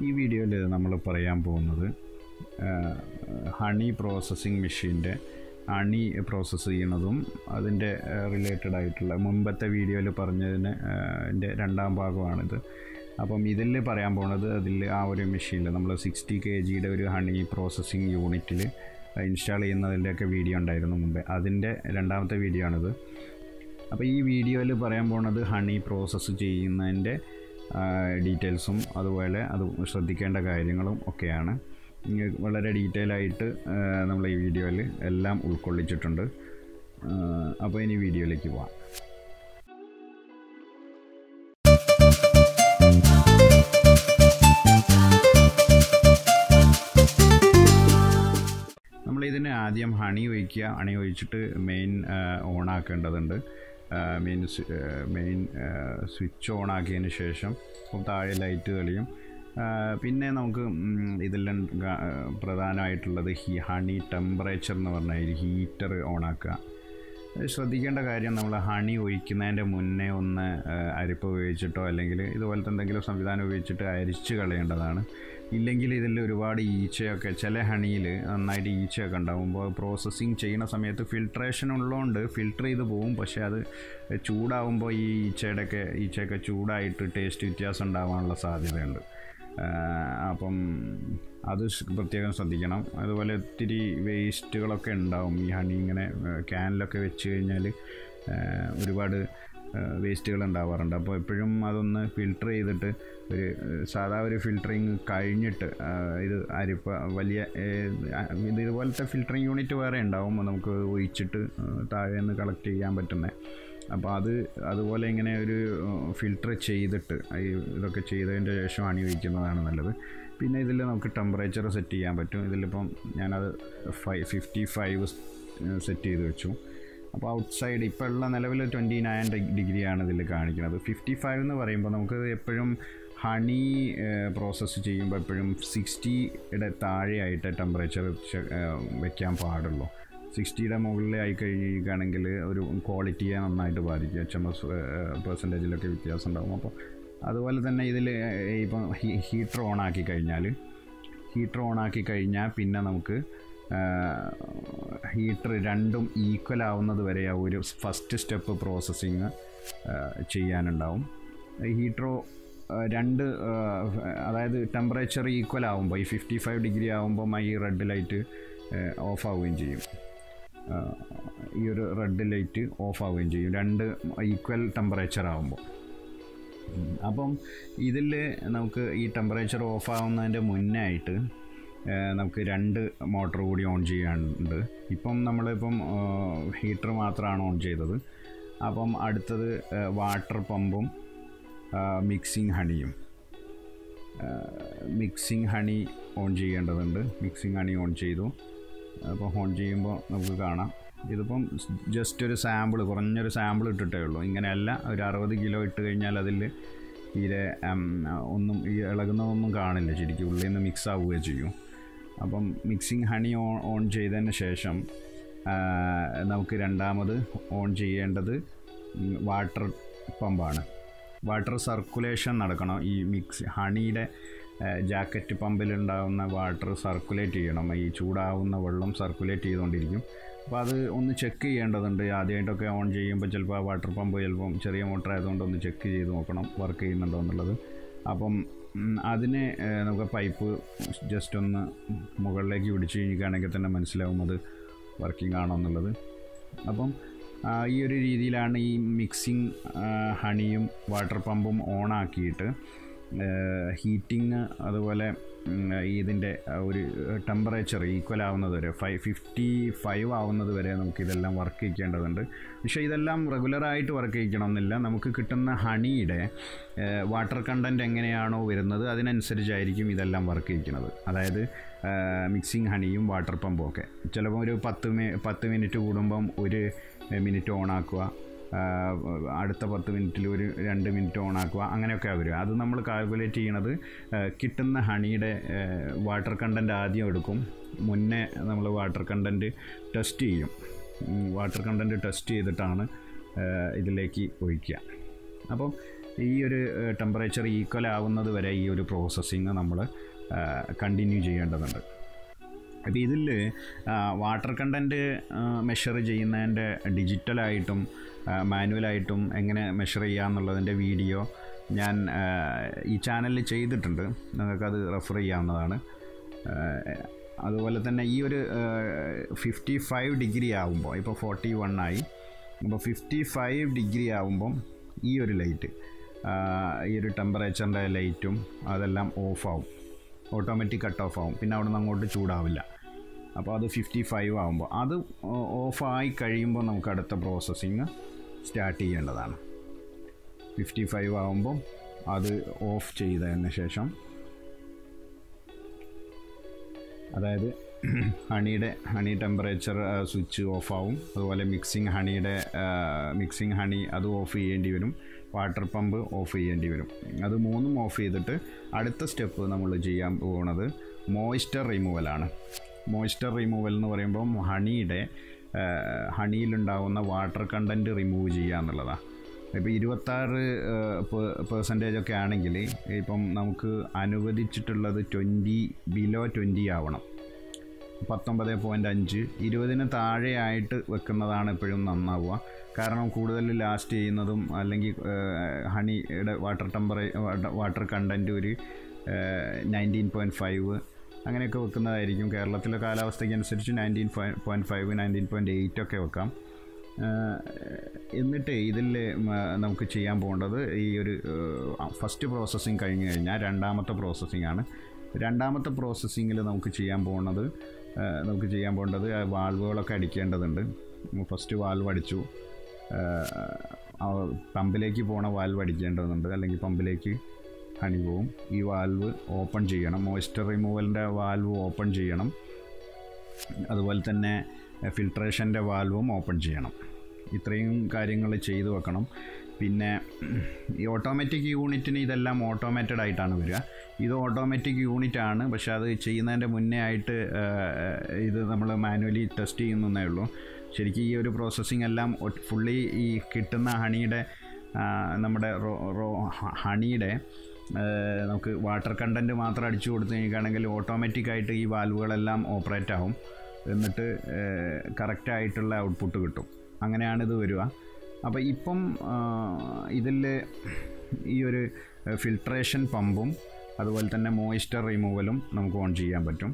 ഈ വീഡിയോയിൽ നമ്മൾ പറയാൻ പോകുന്നത് ഹണി പ്രോസസ്സിംഗ് മെഷീൻ്റെ ഹണി പ്രോസസ്സ് ചെയ്യുന്നതും അതിൻ്റെ റിലേറ്റഡ് ആയിട്ടുള്ള മുമ്പത്തെ വീഡിയോയിൽ പറഞ്ഞതിന് എൻ്റെ രണ്ടാം ഭാഗമാണിത്. അപ്പം ഇതിൽ പറയാൻ പോകുന്നത് അതിൽ ആ ഒരു മെഷീനിൽ നമ്മൾ 60 kg ഒരു ഹണി പ്രോസസ്സിംഗ് യൂണിറ്റിൽ ഇൻസ്റ്റാൾ ചെയ്യുന്നതിൻ്റെയൊക്കെ വീഡിയോ ഉണ്ടായിരുന്നു മുമ്പേ, അതിൻ്റെ രണ്ടാമത്തെ വീഡിയോ ആണിത്. അപ്പോൾ ഈ വീഡിയോയിൽ പറയാൻ പോകുന്നത് ഹണി പ്രോസസ്സ് ചെയ്യുന്നതിൻ്റെ ഡീറ്റെയിൽസും അതുപോലെ അത് ശ്രദ്ധിക്കേണ്ട കാര്യങ്ങളും ഒക്കെയാണ്. വളരെ ഡീറ്റെയിൽ ആയിട്ട് നമ്മൾ ഈ വീഡിയോയിൽ എല്ലാം ഉൾക്കൊള്ളിച്ചിട്ടുണ്ട്. അപ്പോൾ ഇനി വീഡിയോയിലേക്ക് പോകാം. നമ്മളിതിന് ആദ്യം ഹണി ഒഴിക്കുക. ഹണി ഒഴിച്ചിട്ട് മെയിൻ ഓണാക്കേണ്ടതുണ്ട്. മെയിൻ സ്വിച്ച് ഓൺ ആക്കിയതിന് ശേഷം താഴെ ലൈറ്റ് തെളിയും. പിന്നെ നമുക്ക് ഇതെല്ലാം പ്രധാനമായിട്ടുള്ളത് ഹണി ടെമ്പറേച്ചർ എന്ന് പറഞ്ഞാൽ ഹീറ്റർ ഓണാക്കുക. ശ്രദ്ധിക്കേണ്ട കാര്യം, നമ്മൾ ഹണി ഒഴിക്കുന്നതിൻ്റെ മുന്നേ ഒന്ന് അരിപ്പ ഉപയോഗിച്ചിട്ടോ അല്ലെങ്കിൽ ഇതുപോലത്തെ എന്തെങ്കിലും സംവിധാനം ഉപയോഗിച്ചിട്ട് അരിച്ച് കളയേണ്ടതാണ്. ഇല്ലെങ്കിൽ ഇതിൽ ഒരുപാട് ഈച്ചയൊക്കെ, ചില ഹണിയിൽ നന്നായിട്ട് ഈച്ചയൊക്കെ ഉണ്ടാകുമ്പോൾ പ്രോസസ്സിങ് ചെയ്യുന്ന സമയത്ത് ഫിൽട്രേഷൻ ഉള്ളതുകൊണ്ട് ഫിൽട്ടർ ചെയ്ത് പോവും. പക്ഷേ അത് ചൂടാവുമ്പോൾ ഈ ഈച്ചയൊക്കെ ചൂടായിട്ട് ടേസ്റ്റ് വ്യത്യാസം ഉണ്ടാകാനുള്ള സാധ്യതയുണ്ട്. അപ്പം അത് പ്രത്യേകം ശ്രദ്ധിക്കണം. അതുപോലെ ഒത്തിരി വേസ്റ്റുകളൊക്കെ ഉണ്ടാവും. ഈ ഹണി ഇങ്ങനെ ക്യാനിലൊക്കെ വെച്ച് കഴിഞ്ഞാൽ ഒരുപാട് വേസ്റ്റുകൾ ഉണ്ടാവാറുണ്ട്. അപ്പോൾ എപ്പോഴും അതൊന്ന് ഫിൽട്ടർ ചെയ്തിട്ട് സാധാ ഒരു ഫിൽറ്ററിങ് കഴിഞ്ഞിട്ട് ഇത് വലിയ ഇതുപോലത്തെ ഫിൽറ്ററിങ് യൂണിറ്റ് വേറെ ഉണ്ടാവും, നമുക്ക് ഒഴിച്ചിട്ട് താഴെ നിന്ന് കളക്ട് ചെയ്യാൻ പറ്റുന്നത്. അപ്പോൾ അതുപോലെ ഇങ്ങനെ ഒരു ഫിൽട്ടർ ചെയ്തിട്ട് ഇതൊക്കെ ചെയ്തതിൻ്റെ ശേഷം ഹണി ഒഴിക്കുന്നതാണ് നല്ലത്. പിന്നെ ഇതിൽ നമുക്ക് ടെമ്പറേച്ചർ സെറ്റ് ചെയ്യാൻ പറ്റും. ഇതിലിപ്പം ഞാനത് 55 സെറ്റ് ചെയ്ത് വെച്ചു. അപ്പോൾ ഔട്ട്സൈഡ് ഇപ്പോൾ ഉള്ള നിലവിൽ 29 ഡിഗ്രിയാണ് ഇതിൽ കാണിക്കുന്നത്. 55 എന്ന് പറയുമ്പോൾ നമുക്ക് എപ്പോഴും ഹണി പ്രോസസ്സ് ചെയ്യുമ്പോൾ എപ്പോഴും 60യുടെ താഴെയായിട്ട് ടെമ്പറേച്ചർ വയ്ക്കാൻ പാടുള്ളൂ. 60യുടെ മുകളിലായി കഴിയുകയാണെങ്കിൽ ഒരു ക്വാളിറ്റിയെ നന്നായിട്ട് ബാധിക്കും. പെർസെൻറ്റേജിലൊക്കെ വ്യത്യാസം ഉണ്ടാകും. അപ്പോൾ അതുപോലെ തന്നെ ഇതിൽ ഇപ്പം ഹീറ്റർ ഓണാക്കി കഴിഞ്ഞാൽ പിന്നെ നമുക്ക് ഹീറ്റർ രണ്ടും ഈക്വൽ ആവുന്നത് വരെ ഒരു ഫസ്റ്റ് സ്റ്റെപ്പ് പ്രോസസ്സിങ് ചെയ്യാനുണ്ടാവും. ഹീറ്റർ അതായത് ടെമ്പറേച്ചർ ഈക്വൽ ആകുമ്പോൾ ഈ 55 ഡിഗ്രി ആകുമ്പം ഈ റെഡ് ലൈറ്റ് ഓഫ് ആവുകയും ചെയ്യും. ഈ ഒരു റെഡ് ലൈറ്റ് ഓഫ് ആവുകയും ചെയ്യും രണ്ട് ഈക്വൽ ടെമ്പറേച്ചർ ആകുമ്പോൾ. അപ്പം ഇതിൽ നമുക്ക് ഈ ടെമ്പറേച്ചർ ഓഫ് ആവുന്നതിൻ്റെ മുന്നേ ആയിട്ട് നമുക്ക് 2 മോട്ടർ കൂടി ഓൺ ചെയ്യാനുണ്ട്. ഇപ്പം നമ്മളിപ്പം ഹീറ്റർ മാത്രമാണ് ഓൺ ചെയ്തത്. അപ്പം അടുത്തത് വാട്ടർ പമ്പും മിക്സിംഗ് ഹണി ഓൺ ചെയ്യേണ്ടതുണ്ട്. മിക്സിംഗ് ഹണി ഓൺ ചെയ്തു. അപ്പോൾ ഓൺ ചെയ്യുമ്പോൾ നമുക്ക് കാണാം, ഇതിപ്പം ജസ്റ്റ് ഒരു സാമ്പിൾ, കുറഞ്ഞൊരു സാമ്പിൾ ഇട്ടിട്ടേ ഉള്ളൂ. ഇങ്ങനെയല്ല, ഒരു 60 കിലോ ഇട്ട് കഴിഞ്ഞാൽ അതിൽ തീരെ ഒന്നും ഈ ഇളകുന്നതൊന്നും കാണില്ല, ശരിക്കും ഉള്ളിൽ നിന്ന് മിക്സ് ആവുകയും ചെയ്യും. അപ്പം മിക്സിംഗ് ഹണി ഓൺ ചെയ്തതിന് ശേഷം നമുക്ക് രണ്ടാമത് ഓൺ ചെയ്യേണ്ടത് വാട്ടർ പമ്പാണ്. വാട്ടർ സർക്കുലേഷൻ നടക്കണം. ഈ ഹണിയുടെ ജാക്കറ്റ് പമ്പിലുണ്ടാകുന്ന വാട്ടർ സർക്കുലേറ്റ് ചെയ്യണം. ഈ ചൂടാവുന്ന വെള്ളം സർക്കുലേറ്റ് ചെയ്തുകൊണ്ടിരിക്കും. അപ്പോൾ അത് ഒന്ന് ചെക്ക് ചെയ്യേണ്ടതുണ്ട്. ആദ്യമായിട്ടൊക്കെ ഓൺ ചെയ്യുമ്പോൾ ചിലപ്പോൾ ആ വാട്ടർ പമ്പ് ചിലപ്പം ചെറിയ മോട്ടർ ആയതുകൊണ്ട് ഒന്ന് ചെക്ക് ചെയ്ത് നോക്കണം വർക്ക് ചെയ്യുന്നുണ്ടോ എന്നുള്ളത്. അപ്പം അതിന് നമുക്ക് പൈപ്പ് ജസ്റ്റ് ഒന്ന് മുകളിലേക്ക് പിടിച്ച് കഴിഞ്ഞിട്ടാണെങ്കിൽ തന്നെ മനസ്സിലാവും അത് വർക്കിംഗ് ആണോ എന്നുള്ളത്. അപ്പം ഈ ഒരു രീതിയിലാണ് ഈ മിക്സിംഗ് ഹണിയും വാട്ടർ പമ്പും ഓണാക്കിയിട്ട് ഹീറ്റിങ് അതുപോലെ ഇതിൻ്റെ ഒരു ടെമ്പറേച്ചർ ഈക്വൽ ആവുന്നത് വരെ 55 ആവുന്നത് വരെ നമുക്കിതെല്ലാം വർക്ക് ചെയ്യേണ്ടതുണ്ട്. പക്ഷേ ഇതെല്ലാം റെഗുലറായിട്ട് വർക്ക് ചെയ്യിക്കണമെന്നില്ല. നമുക്ക് കിട്ടുന്ന ഹണിയുടെ വാട്ടർ കണ്ടൻറ്റ് എങ്ങനെയാണോ വരുന്നത് അതിനനുസരിച്ചായിരിക്കും ഇതെല്ലാം വർക്ക് ചെയ്യിക്കുന്നത്. അതായത് മിക്സിംഗ് ഹണിയും വാട്ടർ പമ്പും ഒക്കെ ചിലപ്പോൾ ഒരു 10 മിനിറ്റ് കൂടുമ്പം 1 മിനിറ്റ് ഓണാക്കുക, അടുത്ത 10 മിനിറ്റിൽ ഒരു 2 മിനിറ്റ് ഓണാക്കുക, അങ്ങനെയൊക്കെ വരും. അത് നമ്മൾ കാൽക്കുലേറ്റ് ചെയ്യണത് കിട്ടുന്ന ഹണിയുടെ വാട്ടർ കണ്ടൻറ്റ് ആദ്യം എടുക്കും. മുന്നേ നമ്മൾ വാട്ടർ കണ്ടൻറ്റ് ടെസ്റ്റ് ചെയ്യും. വാട്ടർ കണ്ടൻറ്റ് ടെസ്റ്റ് ചെയ്തിട്ടാണ് ഇതിലേക്ക് ഒഴിക്കുക. അപ്പം ഈ ഒരു ടെമ്പറേച്ചർ ഈക്വൽ ആവുന്നത് വരെ ഈ ഒരു പ്രോസസ്സിങ് നമ്മൾ കണ്ടിന്യൂ ചെയ്യേണ്ടതുണ്ട്. അപ്പോൾ ഇതിൽ വാട്ടർ കണ്ടൻറ്റ് മെഷർ ചെയ്യുന്നതിൻ്റെ ഡിജിറ്റലായിട്ടും മാനുവലായിട്ടും എങ്ങനെ മെഷർ ചെയ്യാമെന്നുള്ളതിൻ്റെ വീഡിയോ ഞാൻ ഈ ചാനലിൽ ചെയ്തിട്ടുണ്ട്, നിങ്ങൾക്കത് റെഫർ ചെയ്യാവുന്നതാണ്. അതുപോലെ തന്നെ ഈ ഒരു 55 ഡിഗ്രി ആകുമ്പോൾ, ഇപ്പോൾ 41 ആയി, അപ്പോൾ 55 ഡിഗ്രി ആകുമ്പം ഈ ഒരു ലൈറ്റ്, ഈ ഒരു ടെമ്പറേച്ചറിൻ്റെ ലൈറ്റും അതെല്ലാം ഓഫാവും, ഓട്ടോമാറ്റിക് കട്ട് ഓഫ് ആവും. പിന്നെ അവിടെ നിന്ന് അങ്ങോട്ട് ചൂടാവില്ല. അപ്പോൾ അത് 55 ആകുമ്പോൾ, അത് ഓഫായി കഴിയുമ്പോൾ നമുക്ക് അടുത്ത പ്രോസസ്സിങ് സ്റ്റാർട്ട് ചെയ്യേണ്ടതാണ്. 55 ആകുമ്പോൾ അത് ഓഫ് ചെയ്തതിന് ശേഷം, അതായത് ഹണി ടെമ്പറേച്ചർ സ്വിച്ച് ഓഫാവും. അതുപോലെ മിക്സിങ് ഹണി അത് ഓഫ് ചെയ്യേണ്ടി വരും. വാട്ടർ പമ്പ് ഓഫ് ചെയ്യേണ്ടി വരും. അത് മൂന്നും ഓഫ് ചെയ്തിട്ട് അടുത്ത സ്റ്റെപ്പ് നമ്മൾ ചെയ്യാൻ പോകുന്നത് മോയ്സ്ചർ റിമൂവലാണ്. മോയ്സ്ചർ റിമൂവൽ എന്ന് പറയുമ്പോൾ ഹണിയിലുണ്ടാകുന്ന വാട്ടർ കണ്ടൻറ്റ് റിമൂവ് ചെയ്യുക എന്നുള്ളതാണ്. ഇപ്പോൾ 26% ഒക്കെ ആണെങ്കിൽ ഇപ്പം നമുക്ക് അനുവദിച്ചിട്ടുള്ളത് 20 ആവണം. 19.5 20 താഴെയായിട്ട് വെക്കുന്നതാണ് എപ്പോഴും നന്നാവുക. കാരണം കൂടുതൽ ലാസ്റ്റ് ചെയ്യുന്നതും അല്ലെങ്കിൽ ഹണിയുടെ വാട്ടർ കണ്ടൻറ്റ് ഒരു 19.5 അങ്ങനെയൊക്കെ വെക്കുന്നതായിരിക്കും. കേരളത്തിലെ കാലാവസ്ഥയ്ക്ക് അനുസരിച്ച് 19.5 19.8 ഒക്കെ വെക്കാം. എന്നിട്ട് ഇതിൽ നമുക്ക് ചെയ്യാൻ പോകേണ്ടത് ഈ ഒരു ഫസ്റ്റ് പ്രോസസ്സിങ് കഴിഞ്ഞ് കഴിഞ്ഞാൽ രണ്ടാമത്തെ പ്രോസസ്സിംഗ് ആണ്. രണ്ടാമത്തെ പ്രോസസ്സിങ്ങിൽ നമുക്ക് ചെയ്യാൻ പോകേണ്ടത് വാൽവുകളൊക്കെ അടിക്കേണ്ടതുണ്ട്. ഫസ്റ്റ് വാൽവ് അടിച്ചു, പമ്പിലേക്ക് പോണ വാൽവ് അടിക്കേണ്ടതുണ്ട്, അല്ലെങ്കിൽ പമ്പിലേക്ക് ഹണി പോവും. ഈ വാൽവ് ഓപ്പൺ ചെയ്യണം, മോയ്സ്ചർ റിമൂവലിൻ്റെ വാൽവ് ഓപ്പൺ ചെയ്യണം. അതുപോലെ തന്നെ ഫിൽട്രേഷൻ്റെ വാൽവും ഓപ്പൺ ചെയ്യണം. ഇത്രയും കാര്യങ്ങൾ ചെയ്തു വെക്കണം. പിന്നെ ഈ ഓട്ടോമാറ്റിക് യൂണിറ്റിന് ഇതെല്ലാം ഓട്ടോമേറ്റഡ് ആയിട്ടാണ് വരിക. ഇത് ഓട്ടോമാറ്റിക് യൂണിറ്റാണ്, പക്ഷേ അത് ചെയ്യുന്നതിൻ്റെ മുന്നേ ആയിട്ട് ഇത് നമ്മൾ മാനുവലി ടെസ്റ്റ് ചെയ്യുന്നതേ ഉള്ളൂ. ശരിക്കും ഈ ഒരു പ്രോസസ്സിംഗ് എല്ലാം ഫുള്ളി ഈ കിട്ടുന്ന നമ്മുടെ ഹണിയുടെ നമുക്ക് വാട്ടർ കണ്ടൻറ്റ് മാത്രം അടിച്ചു കൊടുത്തു കഴിഞ്ഞിട്ടാണെങ്കിൽ ഓട്ടോമാറ്റിക്കായിട്ട് ഈ വാൽവുകളെല്ലാം ഓപ്പറേറ്റ് ആവും. എന്നിട്ട് കറക്റ്റായിട്ടുള്ള ഔട്ട്പുട്ട് കിട്ടും. അങ്ങനെയാണിത് വരിക. അപ്പോൾ ഇപ്പം ഇതിൽ ഈ ഒരു ഫിൽട്രേഷൻ പമ്പും അതുപോലെ തന്നെ മോയ്സ്ചർ റിമൂവലും നമുക്ക് ഓൺ ചെയ്യാൻ പറ്റും.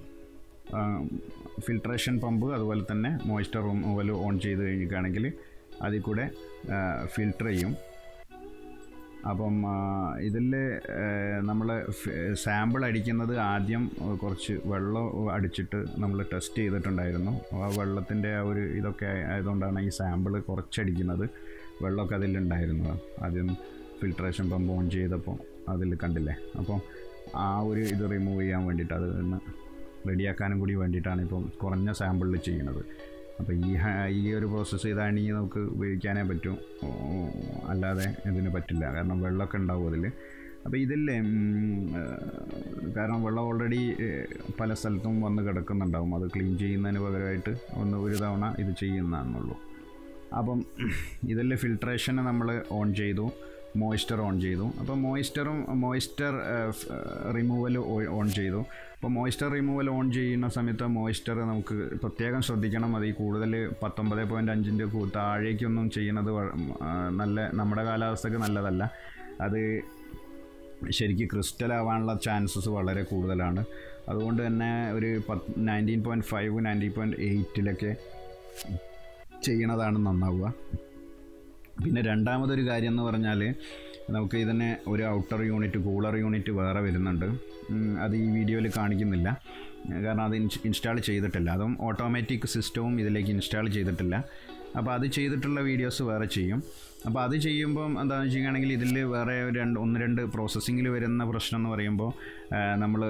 ഫിൽട്രേഷൻ പമ്പ് അതുപോലെ തന്നെ മോയ്സ്ചർ റിമൂവൽ ഓൺ ചെയ്ത് കഴിഞ്ഞിട്ടാണെങ്കിൽ അതിൽ കൂടെ ഫിൽട്ടർ ചെയ്യും. അപ്പം ഇതിൽ നമ്മൾ സാമ്പിൾ അടിക്കുന്നത് ആദ്യം കുറച്ച് വെള്ളം അടിച്ചിട്ട് നമ്മൾ ടെസ്റ്റ് ചെയ്തിട്ടുണ്ടായിരുന്നു. ആ വെള്ളത്തിൻ്റെ ആ ഒരു ഇതൊക്കെ ആയതുകൊണ്ടാണ് ഈ സാമ്പിൾ കുറച്ചടിക്കുന്നത്. വെള്ളമൊക്കെ അതിലുണ്ടായിരുന്നു. ആദ്യം ഫിൽട്രേഷൻ പമ്പ് ഓൺ ചെയ്തപ്പോൾ അതിൽ കണ്ടില്ലേ. അപ്പം ആ ഒരു ഇത് റിമൂവ് ചെയ്യാൻ വേണ്ടിയിട്ട്, അത് ഒന്ന് റെഡിയാക്കാനും കൂടി വേണ്ടിയിട്ടാണ് ഇപ്പം കുറഞ്ഞ സാമ്പിളിൽ ചെയ്യുന്നത്. അപ്പോൾ ഈ ഒരു പ്രോസസ്സ് ചെയ്താണെങ്കിൽ നമുക്ക് ഉപയോഗിക്കാനേ പറ്റും, അല്ലാതെ ഇതിന് പറ്റില്ല. കാരണം വെള്ളമൊക്കെ ഉണ്ടാവും അതിൽ. അപ്പോൾ ഇതിൽ കാരണം വെള്ളം ഓൾറെഡി പല സ്ഥലത്തും വന്ന് കിടക്കുന്നുണ്ടാവും. അത് ക്ലീൻ ചെയ്യുന്നതിന് പകരമായിട്ട് ഒരു തവണ ഇത് ചെയ്യുന്നതാണെന്നുള്ളൂ. അപ്പം ഇതിൽ ഫിൽട്രേഷന് നമ്മൾ ഓൺ ചെയ്തു, മോയ്സ്ചർ ഓൺ ചെയ്തു. അപ്പോൾ മോയ്സ്ചർ റിമൂവൽ ഓൺ ചെയ്തു. അപ്പോൾ മോയ്സ്ചർ റിമൂവൽ ഓൺ ചെയ്യുന്ന സമയത്ത് മോയ്സ്ചർ നമുക്ക് പ്രത്യേകം ശ്രദ്ധിക്കണം. അത് ഈ കൂടുതൽ 19.5-ൻ്റെ താഴേക്കൊന്നും ചെയ്യുന്നത് നമ്മുടെ കാലാവസ്ഥയ്ക്ക് നല്ലതല്ല. അത് ശരിക്കും ക്രിസ്റ്റൽ ആവാനുള്ള ചാൻസസ് വളരെ കൂടുതലാണ്. അതുകൊണ്ട് തന്നെ ഒരു 19.5 19.8-ലൊക്കെ ചെയ്യണതാണ് നന്നാവുക. പിന്നെ രണ്ടാമതൊരു കാര്യം എന്ന് പറഞ്ഞാൽ നമുക്ക് ഇതിന് ഒരു ഔട്ടർ യൂണിറ്റ്, കൂളർ യൂണിറ്റ് വേറെ വരുന്നുണ്ട്. അത് ഈ വീഡിയോയിൽ കാണിക്കുന്നില്ല, കാരണം അത് ഇൻസ്റ്റാൾ ചെയ്തിട്ടില്ല. അതും ഓട്ടോമാറ്റിക് സിസ്റ്റവും ഇതിലേക്ക് ഇൻസ്റ്റാൾ ചെയ്തിട്ടില്ല. അപ്പോൾ അത് ചെയ്തിട്ടുള്ള വീഡിയോസ് വേറെ ചെയ്യും. അപ്പോൾ അത് ചെയ്യുമ്പം എന്താണെന്ന് വെച്ചിട്ടുണ്ടെങ്കിൽ ഇതിൽ വേറെ 1-2 പ്രോസസ്സിങ്ങിൽ വരുന്ന പ്രശ്നം എന്ന് പറയുമ്പോൾ, നമ്മൾ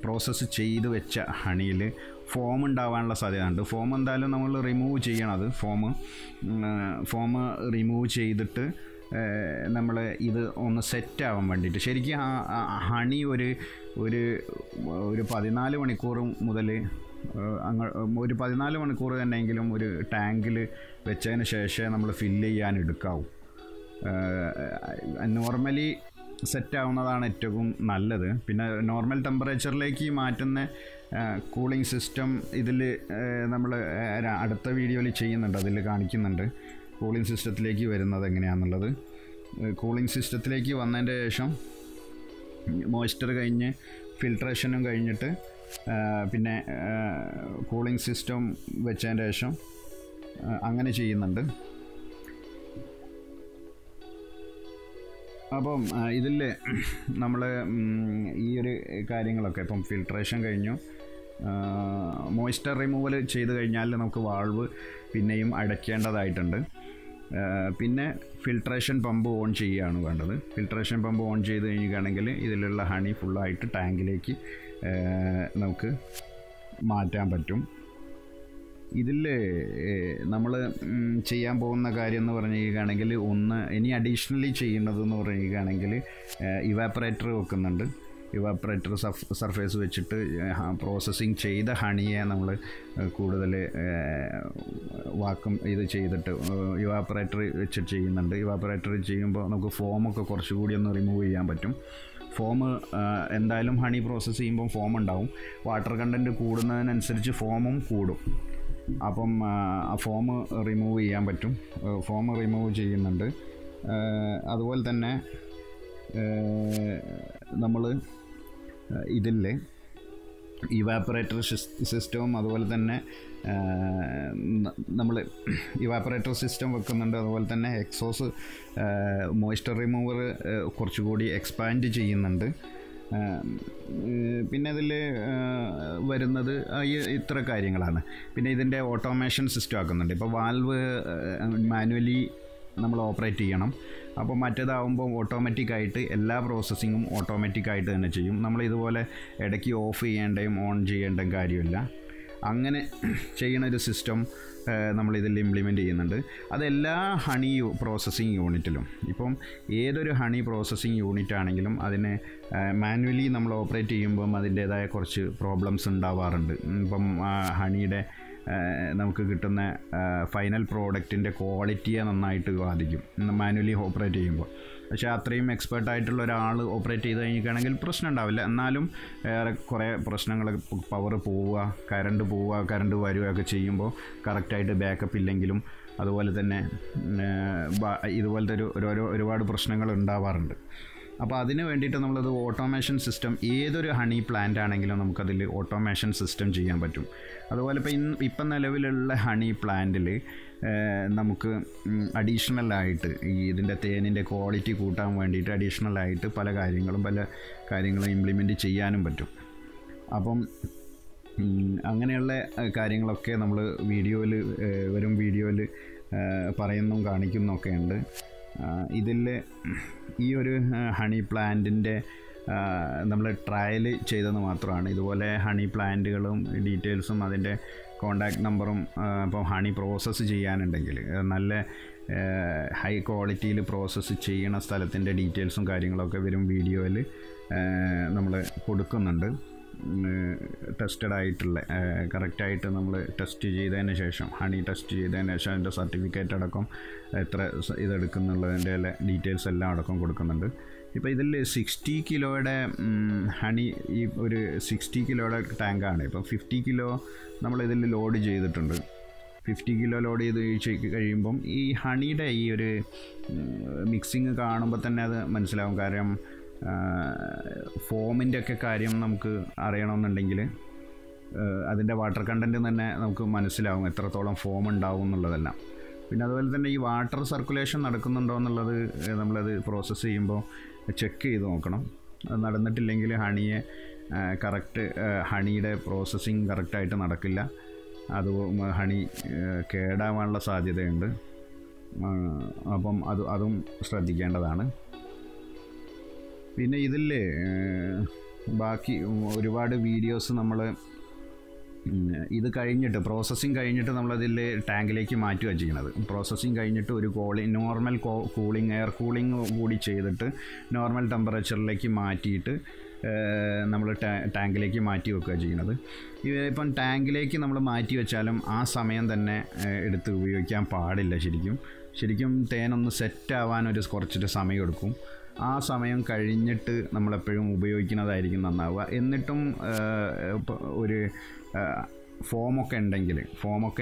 പ്രോസസ്സ് ചെയ്ത് വെച്ച ഹണിയിൽ ഫോം ഉണ്ടാവാനുള്ള സാധ്യതയുണ്ട്. ഫോം എന്തായാലും നമ്മൾ റിമൂവ് ചെയ്യണം. അത് ഫോം റിമൂവ് ചെയ്തിട്ട് നമ്മൾ ഇത് ഒന്ന് സെറ്റ് ആവാൻ വേണ്ടിയിട്ട്, ശരിക്കും ഹണി ഒരു 14 മണിക്കൂർ മുതൽ ഒരു 14 മണിക്കൂർ തന്നെയെങ്കിലും ഒരു ടാങ്കിൽ വെച്ചതിന് ശേഷമേ നമ്മൾ ഫില്ല് ചെയ്യാൻ എടുക്കാവൂ. നോർമലി സെറ്റാവുന്നതാണ് ഏറ്റവും നല്ലത്. പിന്നെ നോർമൽ ടെമ്പറേച്ചറിലേക്ക് മാറ്റുന്ന കൂളിംഗ് സിസ്റ്റം ഇതിൽ നമ്മൾ അടുത്ത വീഡിയോയിൽ ചെയ്യുന്നുണ്ട്, അതിൽ കാണിക്കുന്നുണ്ട് കൂളിംഗ് സിസ്റ്റത്തിലേക്ക് വരുന്നത് എങ്ങനെയാണെന്നുള്ളത്. കൂളിംഗ് സിസ്റ്റത്തിലേക്ക് വന്നതിൻ്റെ ശേഷം മോയ്സ്ചർ കഴിഞ്ഞ് ഫിൽട്രേഷനും കഴിഞ്ഞിട്ട് പിന്നെ കൂളിംഗ് സിസ്റ്റം വെച്ചതിൻ്റെ ശേഷം അങ്ങനെ ചെയ്യുന്നുണ്ട്. അപ്പം ഇതിൽ നമ്മൾ ഈ ഒരു കാര്യങ്ങളൊക്കെ ഇപ്പം ഫിൽട്രേഷൻ കഴിഞ്ഞു, മോയ്സ്ചർ റിമൂവൽ ചെയ്ത് കഴിഞ്ഞാൽ നമുക്ക് വാൾവ് പിന്നെയും അടയ്ക്കേണ്ടതായിട്ടുണ്ട്. പിന്നെ ഫിൽട്രേഷൻ പമ്പ് ഓൺ ചെയ്യുകയാണ് വേണ്ടത്. ഫിൽട്രേഷൻ പമ്പ് ഓൺ ചെയ്ത് കഴിഞ്ഞിട്ടാണെങ്കിൽ ഇതിലുള്ള ഹണി ഫുള്ളായിട്ട് ടാങ്കിലേക്ക് നമുക്ക് മാറ്റാൻ പറ്റും. ഇതിൽ നമ്മൾ ചെയ്യാൻ പോകുന്ന കാര്യം എന്ന് പറഞ്ഞിരിക്കുകയാണെങ്കിൽ ഇനി അഡീഷണലി ചെയ്യുന്നതെന്ന് പറഞ്ഞിരിക്കുകയാണെങ്കിൽ ഇവാപ്പറേറ്റർ വെക്കുന്നുണ്ട്. ഇവാപ്പറേറ്റർ സർഫേസ് വെച്ചിട്ട് പ്രോസസ്സിങ് ചെയ്ത ഹണിയെ നമ്മൾ കൂടുതൽ ഇത് ചെയ്തിട്ട് ഇവാപ്പറേറ്റർ വെച്ചിട്ട് ചെയ്യുന്നുണ്ട്. ഇവാപ്പറേറ്റർ ചെയ്യുമ്പോൾ നമുക്ക് ഫോമൊക്കെ കുറച്ചുകൂടി ഒന്ന് റിമൂവ് ചെയ്യാൻ പറ്റും. ഫോം എന്തായാലും ഹണി പ്രോസസ്സ് ചെയ്യുമ്പം ഫോം ഉണ്ടാവും. വാട്ടർ കണ്ടൻറ്റ് കൂടുന്നതിനനുസരിച്ച് ഫോമും കൂടും. അപ്പം ആ ഫോം റിമൂവ് ചെയ്യാൻ പറ്റും. ഫോം റിമൂവ് ചെയ്യുന്നുണ്ട്. അതുപോലെ തന്നെ നമ്മൾ ഇതിൽ ഇവാപ്പറേറ്റർ സിസ്റ്റവും അതുപോലെ തന്നെ നമ്മൾ ഇവാപ്പറേറ്റർ സിസ്റ്റം വെക്കുന്നുണ്ട്. അതുപോലെ തന്നെ എക്സോസ് മോയ്സ്ചർ റിമൂവർ കുറച്ചുകൂടി എക്സ്പാൻഡ് ചെയ്യുന്നുണ്ട്. പിന്നെ ഇതിൽ വരുന്നത് ഇത്ര കാര്യങ്ങളാണ്. പിന്നെ ഇതിൻ്റെ ഓട്ടോമേഷൻ സിസ്റ്റം ആക്കുന്നുണ്ട്. ഇപ്പോൾ വാൽവ് മാനുവലി നമ്മൾ ഓപ്പറേറ്റ് ചെയ്യണം. അപ്പോൾ മറ്റേതാവുമ്പോൾ ഓട്ടോമാറ്റിക്കായിട്ട് എല്ലാ പ്രോസസ്സിങ്ങും ഓട്ടോമാറ്റിക്കായിട്ട് തന്നെ ചെയ്യും. നമ്മൾ ഇതുപോലെ ഇടയ്ക്ക് ഓഫ് ചെയ്യേണ്ടയും ഓൺ ചെയ്യേണ്ടയും കാര്യമില്ല. അങ്ങനെ ചെയ്യുന്നൊരു സിസ്റ്റം നമ്മളിതിൽ ഇംപ്ലിമെൻറ്റ് ചെയ്യുന്നുണ്ട്. അതെല്ലാ ഹണി പ്രോസസ്സിങ് യൂണിറ്റിലും. ഇപ്പം ഏതൊരു ഹണി പ്രോസസ്സിങ് യൂണിറ്റ് ആണെങ്കിലും അതിനെ മാനുവലി നമ്മൾ ഓപ്പറേറ്റ് ചെയ്യുമ്പം അതിൻ്റേതായ കുറച്ച് പ്രോബ്ലംസ് ഉണ്ടാവാറുണ്ട്. ഇപ്പം ഹണിയുടെ നമുക്ക് കിട്ടുന്ന ഫൈനൽ പ്രോഡക്റ്റിൻ്റെ ക്വാളിറ്റിയെ നന്നായിട്ട് ബാധിക്കും മാനുവലി ഓപ്പറേറ്റ് ചെയ്യുമ്പോൾ. പക്ഷേ അത്രയും എക്സ്പേർട്ടായിട്ടുള്ള ഒരാൾ ഓപ്പറേറ്റ് ചെയ്ത് കഴിഞ്ഞിട്ടാണെങ്കിൽ പ്രശ്നം ഉണ്ടാവില്ല. എന്നാലും കുറേ പ്രശ്നങ്ങൾ, പവർ പോവുക, കറണ്ട് വരികയൊക്കെ ചെയ്യുമ്പോൾ കറക്റ്റായിട്ട് ബാക്കപ്പ് ഇല്ലെങ്കിലും അതുപോലെ തന്നെ ഇതുപോലത്തെ ഒരുപാട് പ്രശ്നങ്ങൾ ഉണ്ടാവാറുണ്ട്. അപ്പോൾ അതിന് വേണ്ടിയിട്ട് നമ്മളത് ഓട്ടോമേഷൻ സിസ്റ്റം, ഏതൊരു ഹണി പ്ലാന്റ് ആണെങ്കിലും നമുക്കതിൽ ഓട്ടോമേഷൻ സിസ്റ്റം ചെയ്യാൻ പറ്റും. അതുപോലെ ഇപ്പം നിലവിലുള്ള ഹണി പ്ലാന്റിൽ നമുക്ക് അഡീഷണലായിട്ട് ഇതിൻ്റെ തേനിൻ്റെ ക്വാളിറ്റി കൂട്ടാൻ വേണ്ടിയിട്ട് അഡീഷണലായിട്ട് പല കാര്യങ്ങളും ഇംപ്ലിമെൻറ്റ് ചെയ്യാനും പറ്റും. അപ്പം അങ്ങനെയുള്ള കാര്യങ്ങളൊക്കെ നമ്മൾ വരും വീഡിയോയിൽ പറയുന്നതും കാണിക്കുന്നൊക്കെ ഉണ്ട്. ഇതിൽ ഈ ഒരു ഹണി പ്ലാന്റിൻ്റെ നമ്മൾ ട്രയൽ ചെയ്തത് മാത്രമാണ്. ഇതുപോലെ ഹണി പ്ലാന്റുകളും ഡീറ്റെയിൽസും അതിൻ്റെ കോണ്ടാക്ട് നമ്പറും ഇപ്പോൾ ഹണി പ്രോസസ്സ് ചെയ്യാനുണ്ടെങ്കിൽ നല്ല ഹൈ ക്വാളിറ്റിയിൽ പ്രോസസ്സ് ചെയ്യണ സ്ഥലത്തിൻ്റെ ഡീറ്റെയിൽസും കാര്യങ്ങളൊക്കെ വരും വീഡിയോയിൽ നമ്മൾ കൊടുക്കുന്നുണ്ട്. ടെസ്റ്റഡ് ആയിട്ടുള്ള കറക്റ്റായിട്ട് നമ്മൾ ടെസ്റ്റ് ചെയ്തതിന് ശേഷം, ഹണി ടെസ്റ്റ് ചെയ്തതിന് ശേഷം അതിൻ്റെ സർട്ടിഫിക്കറ്റ് അടക്കം എത്ര ഇതെടുക്കുന്നുള്ളതിൻ്റെ ഡീറ്റെയിൽസ് എല്ലാം അടക്കം കൊടുക്കുന്നുണ്ട്. ഇപ്പോൾ ഇതിൽ 60 കിലോയുടെ ഹണി, ഈ ഒരു 60 കിലോയുടെ ടാങ്കാണ്. ഇപ്പോൾ 50 കിലോ നമ്മളിതിൽ ലോഡ് ചെയ്തിട്ടുണ്ട്. 50 കിലോ ലോഡ് ചെയ്ത് കഴിയുമ്പം ഈ ഹണിയുടെ ഈ ഒരു മിക്സിങ് കാണുമ്പോൾ തന്നെ അത് മനസ്സിലാവും. കാരണം ഫോമിൻ്റെ ഒക്കെ കാര്യം നമുക്ക് അറിയണമെന്നുണ്ടെങ്കിൽ അതിൻ്റെ വാട്ടർ കണ്ടൻറ്റ് തന്നെ നമുക്ക് മനസ്സിലാവും എത്രത്തോളം ഫോം ഉണ്ടാവും എന്നുള്ളതെല്ലാം. പിന്നെ അതുപോലെ തന്നെ ഈ വാട്ടർ സർക്കുലേഷൻ നടക്കുന്നുണ്ടോ എന്നുള്ളത് നമ്മളത് പ്രോസസ്സ് ചെയ്യുമ്പോൾ ചെക്ക് ചെയ്ത് നോക്കണം. അത് നടന്നിട്ടില്ലെങ്കിൽ ഹണിയുടെ പ്രോസസ്സിങ് കറക്റ്റായിട്ട് നടക്കില്ല. അത് ഹണി കേടാവാനുള്ള സാധ്യതയുണ്ട്. അപ്പം അതും ശ്രദ്ധിക്കേണ്ടതാണ്. പിന്നെ ഇതിൽ ബാക്കി ഒരുപാട് വീഡിയോസ് നമ്മൾ ഇത് കഴിഞ്ഞിട്ട് പ്രോസസ്സിങ് കഴിഞ്ഞിട്ട് നമ്മളതിൽ ടാങ്കിലേക്ക് മാറ്റുക ചെയ്യുന്നത്. പ്രോസസ്സിങ് കഴിഞ്ഞിട്ട് ഒരു നോർമൽ എയർ കൂളിംഗ് കൂടി ചെയ്തിട്ട് നോർമൽ ടെമ്പറേച്ചറിലേക്ക് മാറ്റിയിട്ട് നമ്മൾ ടാങ്കിലേക്ക് മാറ്റി വെക്കുക ചെയ്യുന്നത്. ഇപ്പം ടാങ്കിലേക്ക് നമ്മൾ മാറ്റി വെച്ചാലും ആ സമയം തന്നെ എടുത്ത് ഉപയോഗിക്കാൻ പാടില്ല ശരിക്കും. ശരിക്കും തേനൊന്ന് സെറ്റാവാനൊരു കുറച്ചൊരു സമയം എടുക്കും. ആ സമയം കഴിഞ്ഞിട്ട് നമ്മളെപ്പോഴും ഉപയോഗിക്കുന്നതായിരിക്കും നന്നാവുക. എന്നിട്ടും ഒരു ഫോമൊക്കെ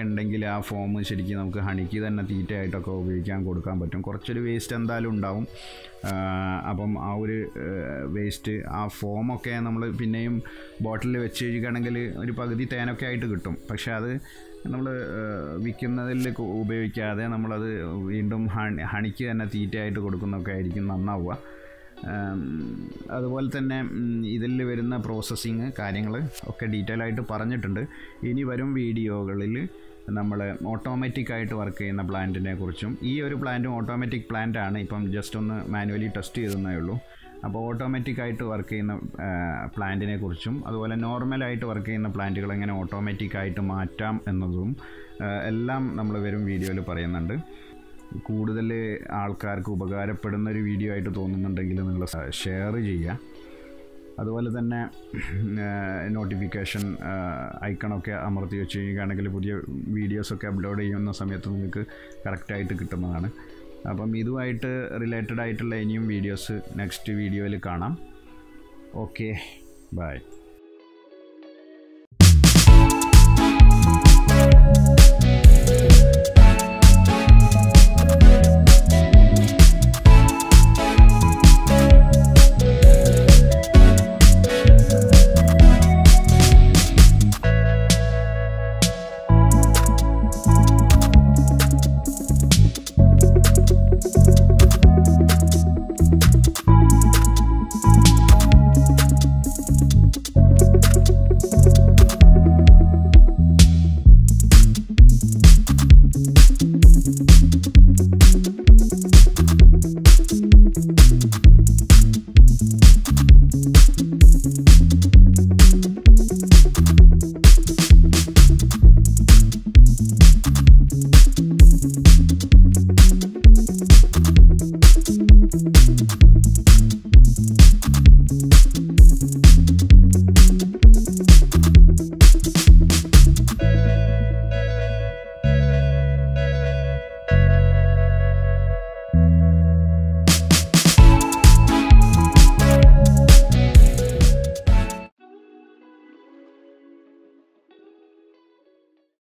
ഉണ്ടെങ്കിൽ ആ ഫോം ശരിക്കും നമുക്ക് ഹണിക്ക് തന്നെ തീറ്റയായിട്ടൊക്കെ ഉപയോഗിക്കാൻ കൊടുക്കാൻ പറ്റും. കുറച്ചൊരു വേസ്റ്റ് എന്തായാലും ഉണ്ടാവും. അപ്പം ആ ഒരു വേസ്റ്റ് ആ ഫോമൊക്കെ നമ്മൾ പിന്നെയും ബോട്ടിലിൽ വെച്ച് കഴിക്കുകയാണെങ്കിൽ ഒരു പകുതി തേനൊക്കെ ആയിട്ട് കിട്ടും. പക്ഷേ അത് നമ്മൾ വിൽക്കുന്നതിൽ ഉപയോഗിക്കാതെ നമ്മളത് വീണ്ടും ഹണിക്ക് തന്നെ തീറ്റയായിട്ട് കൊടുക്കുന്നതൊക്കെ ആയിരിക്കും നന്നാവുക. അതുപോലെ തന്നെ ഇതിൽ വരുന്ന പ്രോസസ്സിങ് കാര്യങ്ങൾ ഒക്കെ ഡീറ്റെയിൽ ആയിട്ട് പറഞ്ഞിട്ടുണ്ട്. ഇനി വരും വീഡിയോകളിൽ നമ്മൾ ഓട്ടോമാറ്റിക്കായിട്ട് വർക്ക് ചെയ്യുന്ന പ്ലാന്റിനെ കുറിച്ചും, ഈ ഒരു പ്ലാന്റും ഓട്ടോമാറ്റിക് പ്ലാന്റാണ്, ഇപ്പം ജസ്റ്റ് ഒന്ന് മാനുവലി ടെസ്റ്റ് ചെയ്തേ ഉള്ളൂ. അപ്പോൾ ഓട്ടോമാറ്റിക്കായിട്ട് വർക്ക് ചെയ്യുന്ന പ്ലാന്റിനെ കുറിച്ചും അതുപോലെ നോർമലായിട്ട് വർക്ക് ചെയ്യുന്ന പ്ലാന്റുകൾ എങ്ങനെ ഓട്ടോമാറ്റിക്കായിട്ട് മാറ്റാം എന്നതും എല്ലാം നമ്മൾ വരും വീഡിയോയിൽ പറയുന്നുണ്ട്. കൂടുതൽ ആൾക്കാർക്ക് ഉപകാരപ്പെടുന്ന ഒരു വീഡിയോ ആയിട്ട് തോന്നുന്നുണ്ടെങ്കിൽ നിങ്ങൾ ഷെയർ ചെയ്യുക. അതുപോലെ തന്നെ നോട്ടിഫിക്കേഷൻ ഐക്കണൊക്കെ അമർത്തി വെച്ച് കഴിയുകയാണെങ്കിൽ പുതിയ വീഡിയോസൊക്കെ അപ്ലോഡ് ചെയ്യുന്ന സമയത്ത് നിങ്ങൾക്ക് കറക്റ്റായിട്ട് കിട്ടുന്നതാണ്. അപ്പം ഇതുമായിട്ട് റിലേറ്റഡ് ആയിട്ടുള്ള ഇനിയും വീഡിയോസ് നെക്സ്റ്റ് വീഡിയോയിൽ കാണാം. Okay, by.